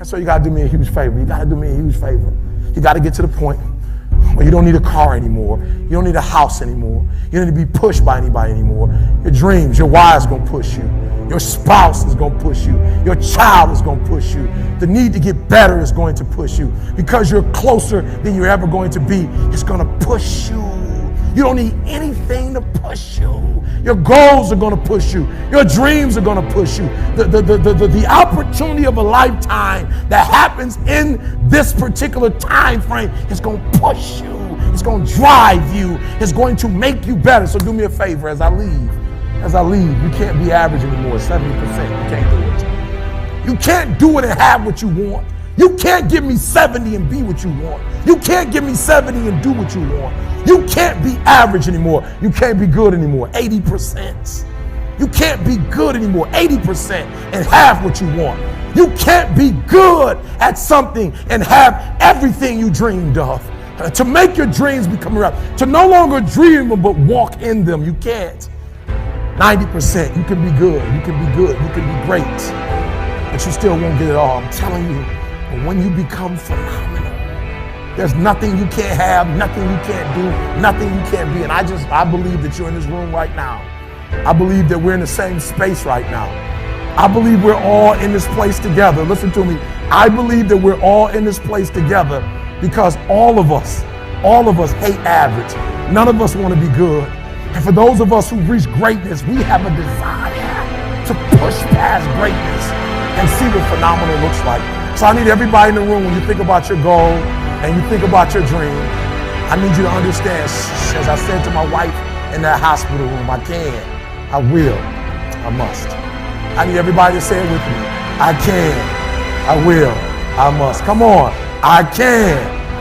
And so you got to do me a huge favor. You got to do me a huge favor. You got to get to the point where you don't need a car anymore. You don't need a house anymore. You don't need to be pushed by anybody anymore. Your dreams, your wife is going to push you. Your spouse is going to push you. Your child is going to push you. The need to get better is going to push you. Because you're closer than you're ever going to be, it's going to push you. You don't need anything to push you. Your goals are going to push you. Your dreams are going to push you. The opportunity of a lifetime that happens in this particular time frame is going to push you. It's going to drive you. It's going to make you better. So do me a favor as I leave. You can't be average anymore, 70%. You can't do it. You can't do it and have what you want. You can't give me 70 and be what you want. You can't give me 70 and do what you want. You can't be average anymore. You can't be good anymore, 80%. You can't be good anymore, 80% and have what you want. You can't be good at something and have everything you dreamed of. To make your dreams become real, to no longer dream them but walk in them, you can't. 90%, you can be good, you can be good, you can be great, but you still won't get it all. I'm telling you, but when you become phenomenal, there's nothing you can't have, nothing you can't do, nothing you can't be. And I believe that you're in this room right now. I believe that we're in the same space right now. I believe we're all in this place together. Listen to me. I believe that we're all in this place together because all of us hate average. None of us want to be good. And for those of us who've reached greatness, we have a desire to push past greatness and see what phenomenal looks like. So I need everybody in the room, when you think about your goal and you think about your dream, I need you to understand, as I said to my wife in that hospital room, I can, I will, I must. I need everybody to say it with me. I can, I will, I must. Come on. I can,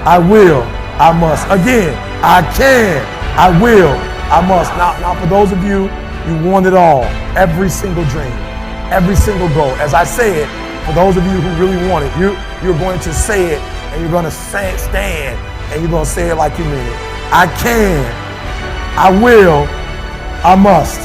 I will, I must. Again, I can, I will, I must. Now for those of you, you want it all. Every single dream, every single goal. As I say it, for those of you who really want it, you're going to say it and you're going to stand and you're going to say it like you mean it. I can, I will, I must.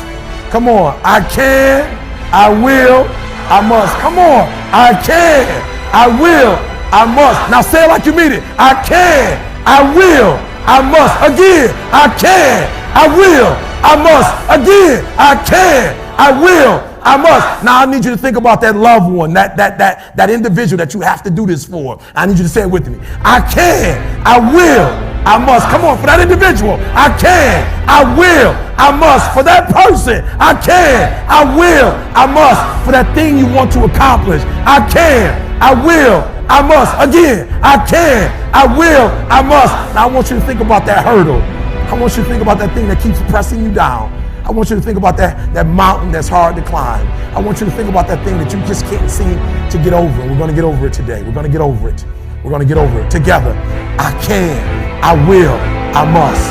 Come on. I can, I will, I must. Come on. I can, I will, I must. Now say it like you mean it. I can, I will, I must. Again, I can, I will, I must. Again, I can, I will, I must. Now I need you to think about that loved one, that individual that you have to do this for. I need you to say it with me. I can, I will, I must. Come on, for that individual. I can, I will, I must. For that person, I can, I will, I must. For that thing you want to accomplish, I can, I will, I must. Again, I can, I will, I must. Now I want you to think about that hurdle. I want you to think about that thing that keeps pressing you down. I want you to think about that mountain that's hard to climb. I want you to think about that thing that you just can't seem to get over. We're going to get over it today. We're going to get over it. We're going to get over it together. I can, I will, I must.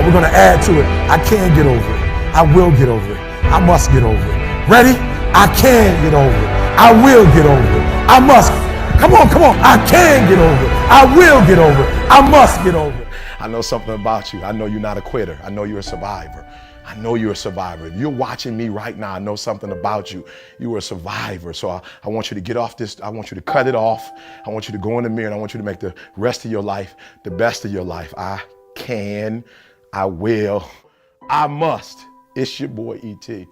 We're going to add to it. I can get over it. I will get over it. I must get over it. Ready? I can get over it. I will get over it. I must. Come on, come on. I can get over it. I will get over it. I must get over it. I know something about you. I know you're not a quitter. I know you're a survivor. I know you're a survivor. If you're watching me right now, I know something about you. You are a survivor. So I want you to get off this. I want you to cut it off. I want you to go in the mirror and I want you to make the rest of your life the best of your life. I can, I will, I must. It's your boy E.T.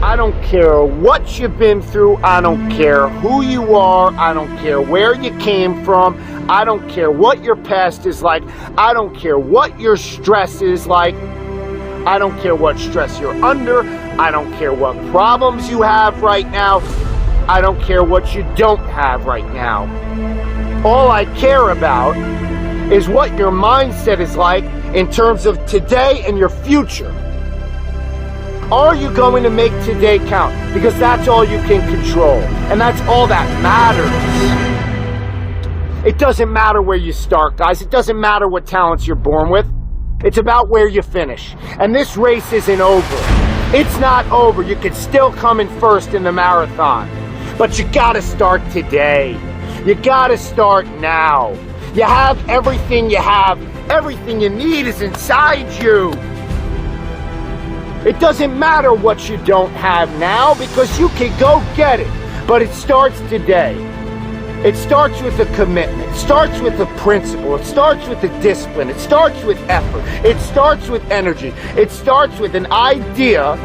I don't care what you've been through. I don't care who you are. I don't care where you came from. I don't care what your past is like. I don't care what your stress is like. I don't care what stress you're under. I don't care what problems you have right now. I don't care what you don't have right now. All I care about is what your mindset is like in terms of today and your future. Are you going to make today count? Because that's all you can control. And that's all that matters. It doesn't matter where you start, guys. It doesn't matter what talents you're born with. It's about where you finish. And this race isn't over. It's not over. You could still come in first in the marathon. But you gotta start today. You gotta start now. You have everything you have. Everything you need is inside you. It doesn't matter what you don't have now because you can go get it. But it starts today. It starts with a commitment. It starts with a principle. It starts with a discipline. It starts with effort. It starts with energy. It starts with an idea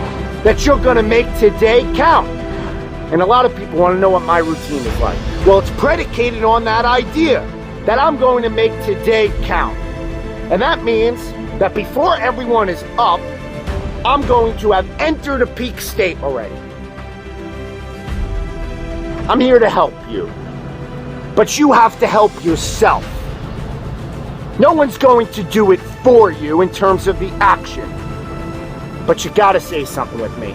that you're going to make today count. And a lot of people want to know what my routine is like. Well, it's predicated on that idea that I'm going to make today count. And that means that before everyone is up, I'm going to have entered a peak state already. I'm here to help you. But you have to help yourself. No one's going to do it for you in terms of the action. But you gotta say something with me.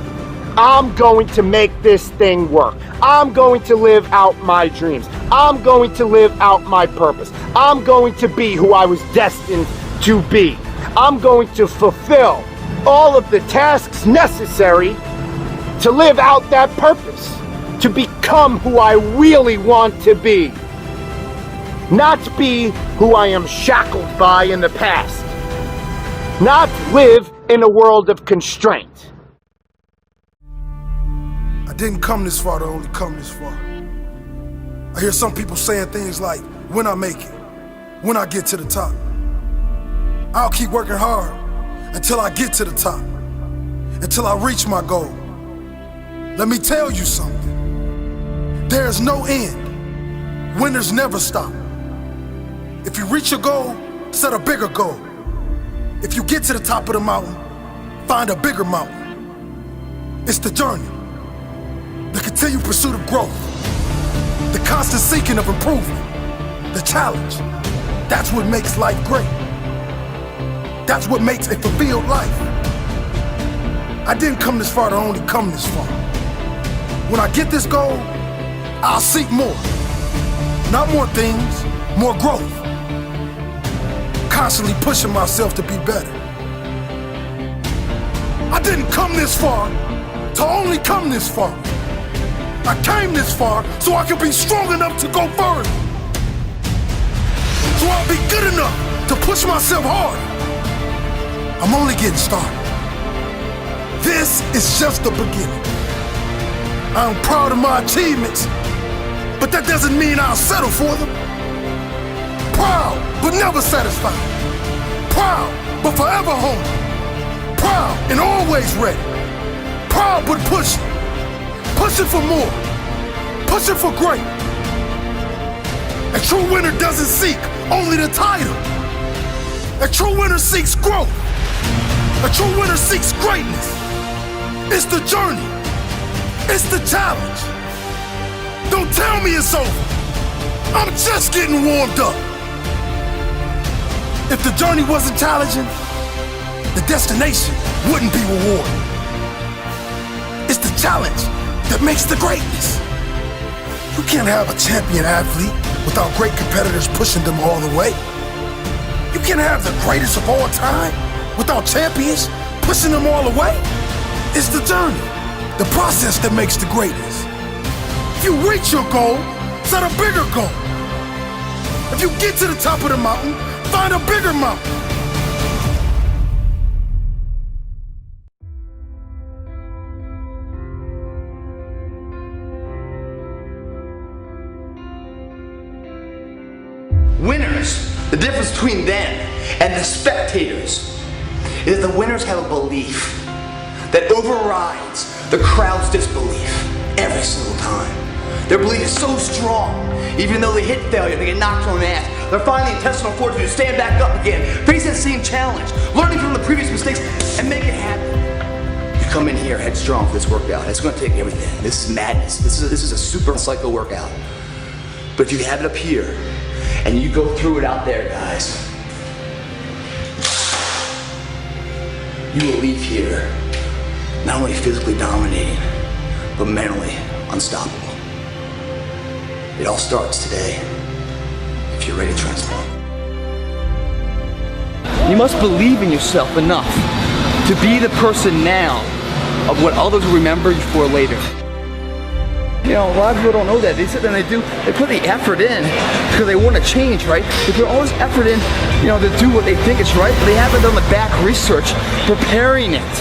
I'm going to make this thing work. I'm going to live out my dreams. I'm going to live out my purpose. I'm going to be who I was destined to be. I'm going to fulfill all of the tasks necessary to live out that purpose, to become who I really want to be, not be who I am shackled by in the past, not live in a world of constraint. I didn't come this far to only come this far. I hear some people saying things like, when I make it, when I get to the top. I'll keep working hard until I get to the top, until I reach my goal. Let me tell you something. There's no end. Winners never stop. If you reach your goal, set a bigger goal. If you get to the top of the mountain, find a bigger mountain. It's the journey, the continued pursuit of growth, the constant seeking of improvement, the challenge. That's what makes life great. That's what makes a fulfilled life. I didn't come this far to only come this far. When I get this goal, I'll seek more. Not more things, more growth. Constantly pushing myself to be better. I didn't come this far to only come this far. I came this far so I could be strong enough to go further. So I'll be good enough to push myself harder. I'm only getting started. This is just the beginning. I'm proud of my achievements, but that doesn't mean I'll settle for them. Proud, but never satisfied. Proud, but forever hungry. Proud and always ready. Proud, but pushing. Pushing for more. Pushing for great. A true winner doesn't seek only the title. A true winner seeks growth. A true winner seeks greatness. It's the journey. It's the challenge. Don't tell me it's over. I'm just getting warmed up. If the journey wasn't challenging, the destination wouldn't be rewarding. It's the challenge that makes the greatness. You can't have a champion athlete without great competitors pushing them all the way. You can't have the greatest of all time without champions pushing them all the way. It's the journey, the process that makes the greatness. If you reach your goal, set a bigger goal. If you get to the top of the mountain, find a bigger mountain. Winners, the difference between them and the spectators is that the winners have a belief that overrides the crowd's disbelief every single time. Their belief is so strong, even though they hit failure, they get knocked on the ass, they're finding the intestinal fortitude to stand back up again, face that same challenge, learning from the previous mistakes, and make it happen. You come in here headstrong for this workout. It's going to take everything. This is madness. This is a super cycle workout. But if you have it up here, and you go through it out there, guys, you will leave here not only physically dominating, but mentally unstoppable. It all starts today, if you're ready to transform. You must believe in yourself enough to be the person now of what others will remember you for later. You know, a lot of people don't know that. They sit there and they put the effort in because they want to change, right? They put all this effort in, you know, to do what they think is right, but they haven't done the back research preparing it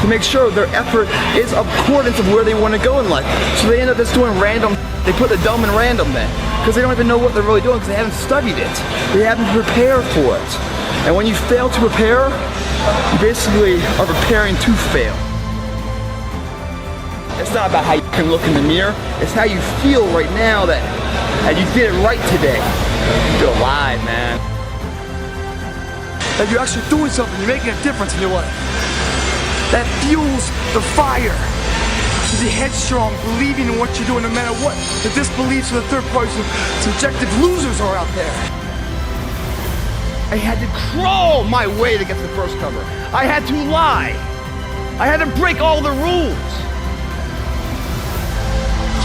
to make sure their effort is accordance of where they want to go in life. So they end up just doing random. They put the dumb in random then, because they don't even know what they're really doing because they haven't studied it. They haven't prepared for it. And when you fail to prepare, you basically are preparing to fail. It's not about how you can look in the mirror, it's how you feel right now that you did it right today. You're alive, man. That you're actually doing something, you're making a difference in your life. That fuels the fire. To be headstrong, believing in what you're doing no matter what the disbeliefs of the third party subjective losers are out there. I had to crawl my way to get to the first cover. I had to lie. I had to break all the rules.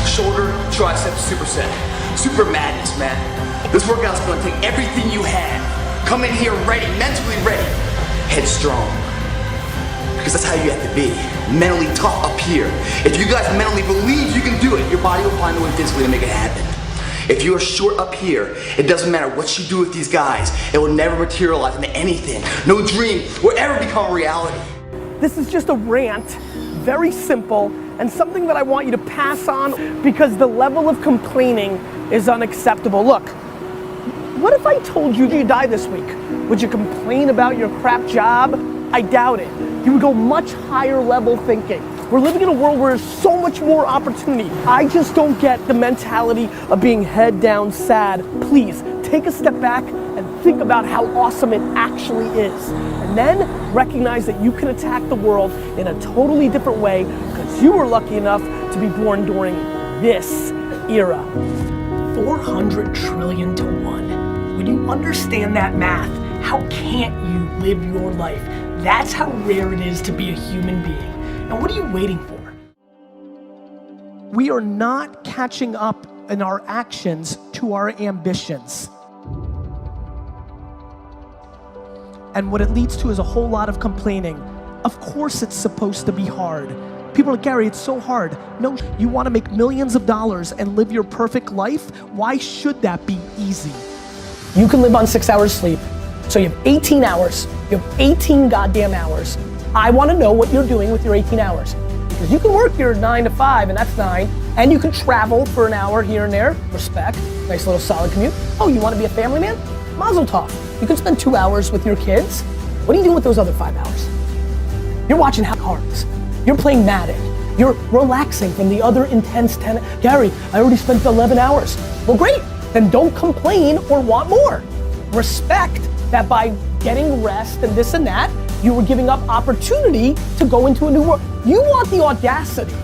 Shoulder, tricep, superset. Super madness, man. This workout's gonna take everything you have. Come in here ready, mentally ready. Headstrong. Because that's how you have to be. Mentally tough up here. If you guys mentally believe you can do it, your body will find a way physically to make it happen. If you are short up here, it doesn't matter what you do with these guys, it will never materialize into anything. No dream will ever become a reality. This is just a rant, very simple, and something that I want you to pass on because the level of complaining is unacceptable. Look, what if I told you you die this week? Would you complain about your crap job? I doubt it. You would go much higher level thinking. We're living in a world where there's so much more opportunity. I just don't get the mentality of being head down sad. Please, take a step back and think about how awesome it actually is. And then recognize that you can attack the world in a totally different way because you were lucky enough to be born during this era. 400 trillion to 1. When you understand that math, how can't you live your life? That's how rare it is to be a human being. And what are you waiting for? We are not catching up in our actions to our ambitions. And what it leads to is a whole lot of complaining. Of course it's supposed to be hard. People are like, Gary, it's so hard. No, you want to make millions of dollars and live your perfect life? Why should that be easy? You can live on 6 hours sleep. So you have 18 hours. You have 18 goddamn hours. I want to know what you're doing with your 18 hours. Because you can work your 9 to 5, and that's 9, and you can travel for an hour here and there. Respect. Nice little solid commute. Oh, you want to be a family man? Mazel tov. You can spend 2 hours with your kids. What are you doing with those other 5 hours? You're watching House of Cards. You're playing Madden. You're relaxing from the other intense 10. Gary, I already spent 11 hours. Well, great. Then don't complain or want more. Respect that by getting rest and this and that, you were giving up opportunity to go into a new world. You want the audacity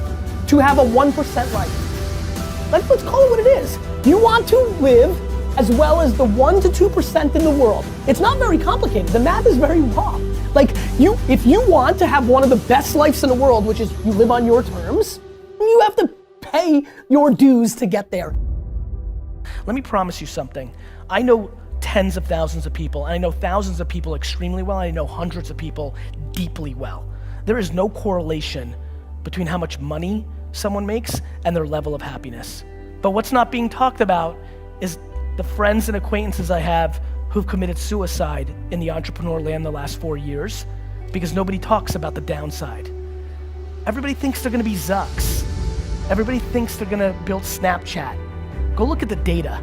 to have a 1% life. Let's call it what it is. You want to live as well as the 1 to 2% in the world. It's not very complicated. The math is very raw. Like if you want to have one of the best lives in the world, which is you live on your terms, you have to pay your dues to get there. Let me promise you something. I know tens of thousands of people, and I know thousands of people extremely well, and I know hundreds of people deeply well. There is no correlation between how much money someone makes and their level of happiness. But what's not being talked about is the friends and acquaintances I have who've committed suicide in the entrepreneur land the last 4 years because nobody talks about the downside. Everybody thinks they're gonna be Zucks. Everybody thinks they're gonna build Snapchat. Go look at the data.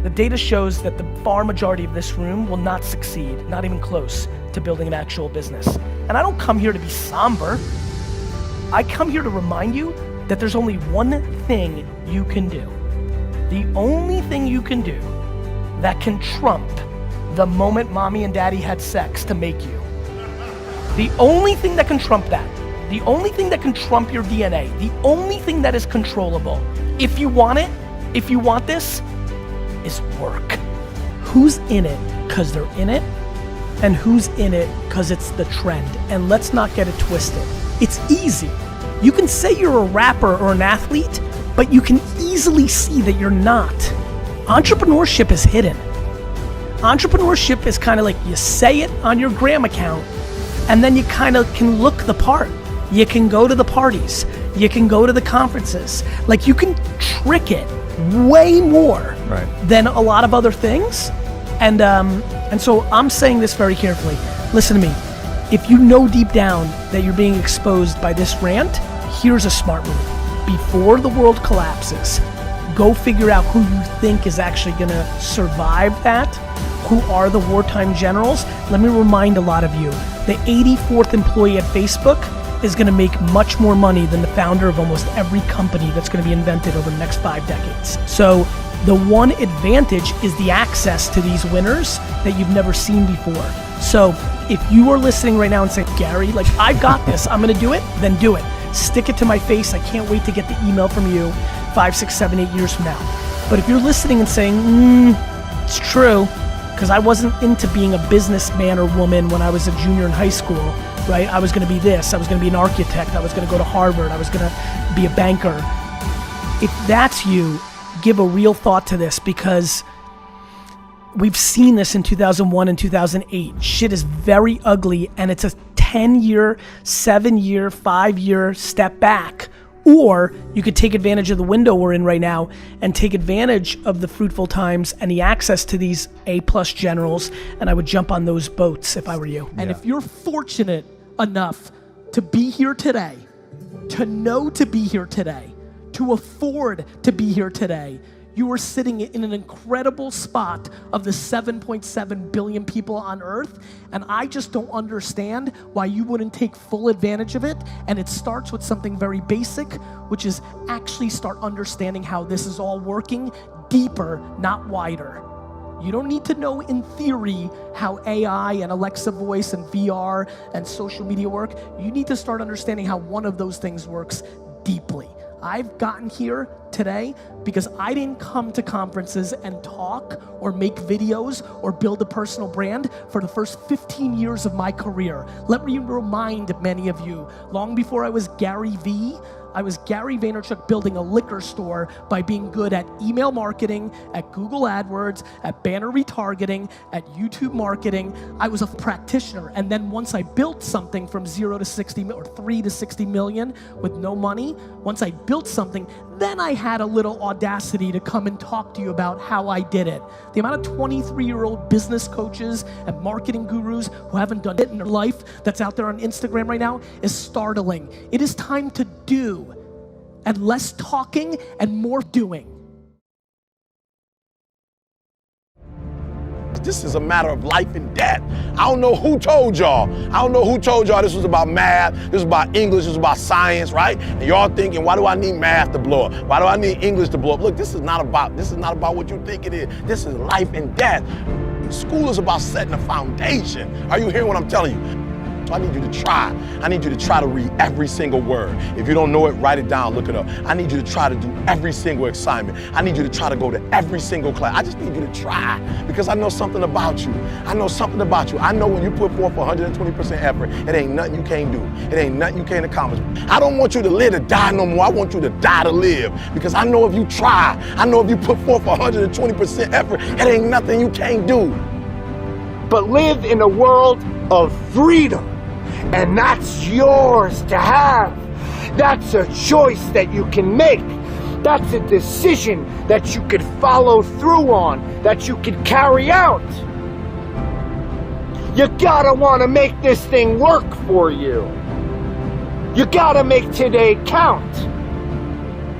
The data shows that the far majority of this room will not succeed, not even close to building an actual business. And I don't come here to be somber. I come here to remind you that there's only one thing you can do. The only thing you can do that can trump the moment mommy and daddy had sex to make you. The only thing that can trump that, the only thing that can trump your DNA, the only thing that is controllable, if you want it, if you want this, is work. Who's in it because they're in it, and who's in it because it's the trend? And let's not get it twisted. It's easy. You can say you're a rapper or an athlete, but you can easily see that you're not. Entrepreneurship is hidden. Entrepreneurship is kind of like you say it on your gram account, and then you kind of can look the part. You can go to the parties. You can go to the conferences. Like you can trick it way more than a lot of other things. And so I'm saying this very carefully. Listen to me. If you know deep down that you're being exposed by this rant, here's a smart move. Before the world collapses, go figure out who you think is actually gonna survive that. Who are the wartime generals? Let me remind a lot of you, the 84th employee at Facebook is gonna make much more money than the founder of almost every company that's gonna be invented over the next 5 decades. So the one advantage is the access to these winners that you've never seen before. So if you are listening right now and say, Gary, like, I've got this, I'm gonna do it, then do it. Stick it to my face. I can't wait to get the email from you 5, 6, 7, 8 years from now. But if you're listening and saying, it's true, because I wasn't into being a businessman or woman when I was a junior in high school, right? I was gonna be this, I was gonna be an architect, I was gonna go to Harvard, I was gonna be a banker. If that's you, give a real thought to this, because we've seen this in 2001 and 2008. Shit is very ugly, and it's a 10-year, 7-year, 5-year step back. Or you could take advantage of the window we're in right now and take advantage of the fruitful times and the access to these A+ generals, and I would jump on those boats if I were you. And if you're fortunate enough to be here today, to know to be here today, to afford to be here today, you are sitting in an incredible spot of the 7.7 billion people on Earth, and I just don't understand why you wouldn't take full advantage of it. And it starts with something very basic, which is actually start understanding how this is all working deeper, not wider. You don't need to know in theory how AI and Alexa voice and VR and social media work. You need to start understanding how one of those things works deeply. I've gotten here today because I didn't come to conferences and talk or make videos or build a personal brand for the first 15 years of my career. Let me remind many of you, long before I was Gary V, I was Gary Vaynerchuk building a liquor store by being good at email marketing, at Google AdWords, at banner retargeting, at YouTube marketing. I was a practitioner. And then once I built something from 0 to 60 or 3 to 60 million with no money, once I built something, then I had a little audacity to come and talk to you about how I did it. The amount of 23-year-old business coaches and marketing gurus who haven't done it in their life that's out there on Instagram right now is startling. It is time to do, and less talking and more doing. This is a matter of life and death. I don't know who told y'all. I don't know who told y'all this was about math, this was about English, this was about science, right? And y'all thinking, why do I need math to blow up? Why do I need English to blow up? Look, this is not about what you think it is. This is life and death. School is about setting a foundation. Are you hearing what I'm telling you? So I need you to try. I need you to try to read every single word. If you don't know it, write it down, look it up. I need you to try to do every single assignment. I need you to try to go to every single class. I just need you to try, because I know something about you. I know something about you. I know when you put forth 120% effort, it ain't nothing you can't do. It ain't nothing you can't accomplish. I don't want you to live to die no more. I want you to die to live, because I know if you try, I know if you put forth 120% effort, it ain't nothing you can't do. But live in a world of freedom. And that's yours to have. That's a choice that you can make. That's a decision that you could follow through on, that you could carry out. You gotta wanna make this thing work for you. You gotta make today count.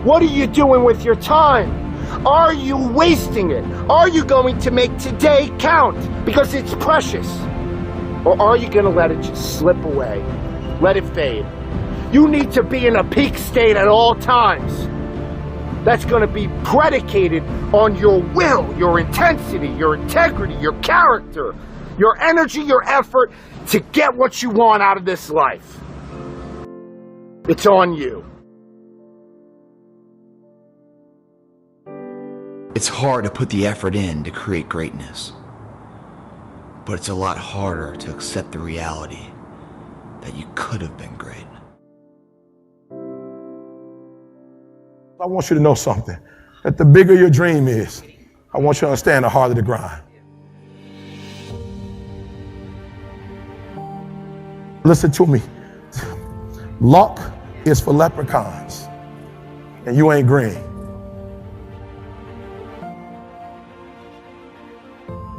What are you doing with your time? Are you wasting it? Are you going to make today count because it's precious? Or are you gonna let it just slip away? Let it fade. You need to be in a peak state at all times. That's gonna be predicated on your will, your intensity, your integrity, your character, your energy, your effort to get what you want out of this life. It's on you. It's hard to put the effort in to create greatness. But it's a lot harder to accept the reality that you could have been great. I want you to know something, that the bigger your dream is, I want you to understand the harder the grind. Listen to me. Luck is for leprechauns, and you ain't green.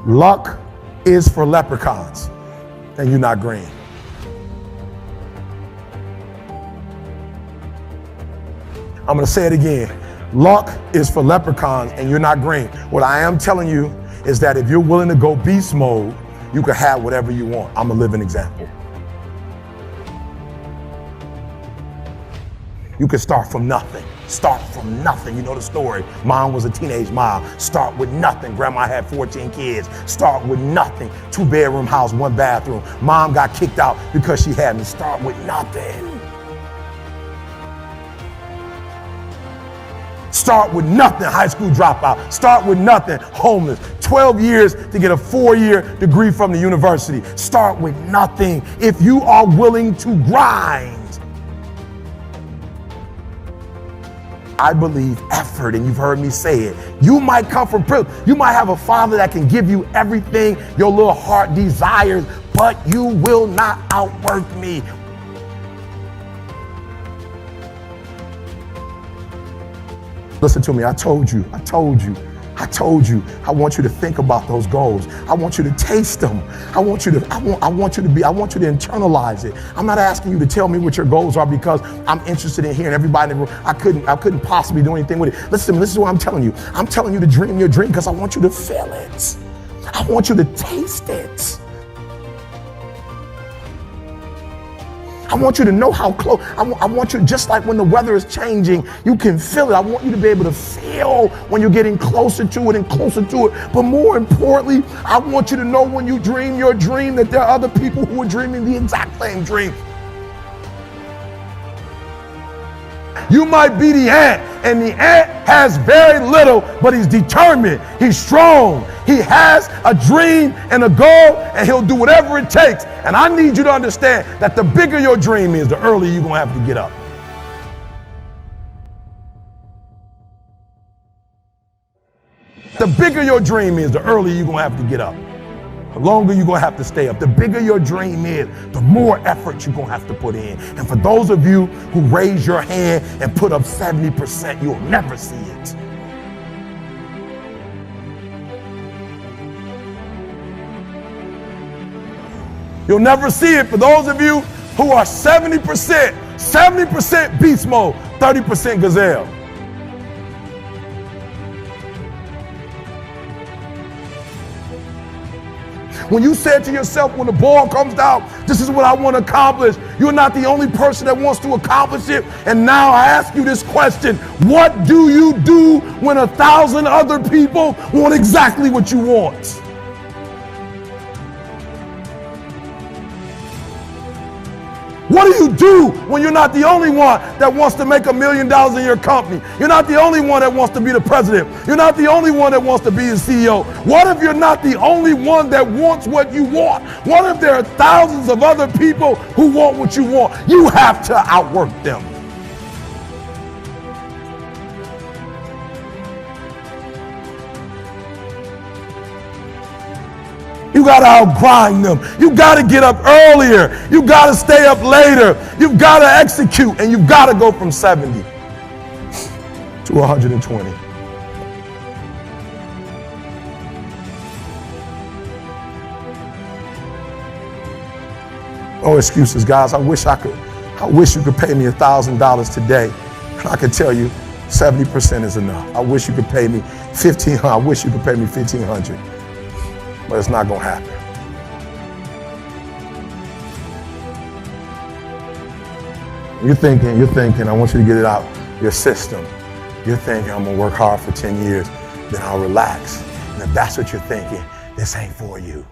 Luck is for leprechauns, and you're not green. I'm gonna say it again. Luck is for leprechauns and you're not green. What I am telling you is that if you're willing to go beast mode, you can have whatever you want. I'm a living example. You can start from nothing. Start from nothing. You know the story. Mom was a teenage mom. Start with nothing. Grandma had 14 kids. Start with nothing. 2-bedroom house, 1 bathroom. Mom got kicked out because she had me. Start with nothing. Start with nothing. High school dropout. Start with nothing. Homeless. 12 years to get a 4-year degree from the university. Start with nothing. If you are willing to grind. I believe effort, and you've heard me say it. You might come from privilege. You might have a father that can give you everything your little heart desires, but you will not outwork me. Listen to me, I told you. I want you to think about those goals. I want you to taste them. I want you to internalize it. I'm not asking you to tell me what your goals are because I'm interested in hearing everybody in the room. I couldn't possibly do anything with it. Listen, this is what I'm telling you. I'm telling you to dream your dream because I want you to feel it. I want you to taste it. I want you to know how close. I want you, just like when the weather is changing, you can feel it. I want you to be able to feel when you're getting closer to it and closer to it. But more importantly, I want you to know when you dream your dream that there are other people who are dreaming the exact same dream. You might be the ant, and the ant has very little, but he's determined, he's strong, he has a dream and a goal, and he'll do whatever it takes. And I need you to understand that the bigger your dream is, the earlier you're gonna have to get up. The bigger your dream is, the earlier you're gonna have to get up. The longer you're gonna have to stay up. The bigger your dream is, the more effort you're gonna have to put in. And for those of you who raise your hand and put up 70%, you'll never see it. You'll never see it. For those of you who are 70% beast mode, 30% gazelle. When you said to yourself, when the ball comes down, this is what I want to accomplish, you're not the only person that wants to accomplish it. And now I ask you this question: what do you do when 1,000 other people want exactly what you want? What do you do when you're not the only one that wants to make $1 million in your company? You're not the only one that wants to be the president. You're not the only one that wants to be the CEO. What if you're not the only one that wants what you want? What if there are thousands of other people who want what you want? You have to outwork them. You gotta outgrind them. You gotta get up earlier. You gotta stay up later. You've gotta execute, and you've gotta go from 70 to 120. No excuses, guys. I wish you could pay me $1,000 today. I could tell you 70% is enough. I wish you could pay me $1,500. I wish you could pay me $1,500. But it's not gonna happen. You're thinking, I want you to get it out your system. You're thinking, I'm gonna work hard for 10 years, then I'll relax. And if that's what you're thinking, this ain't for you.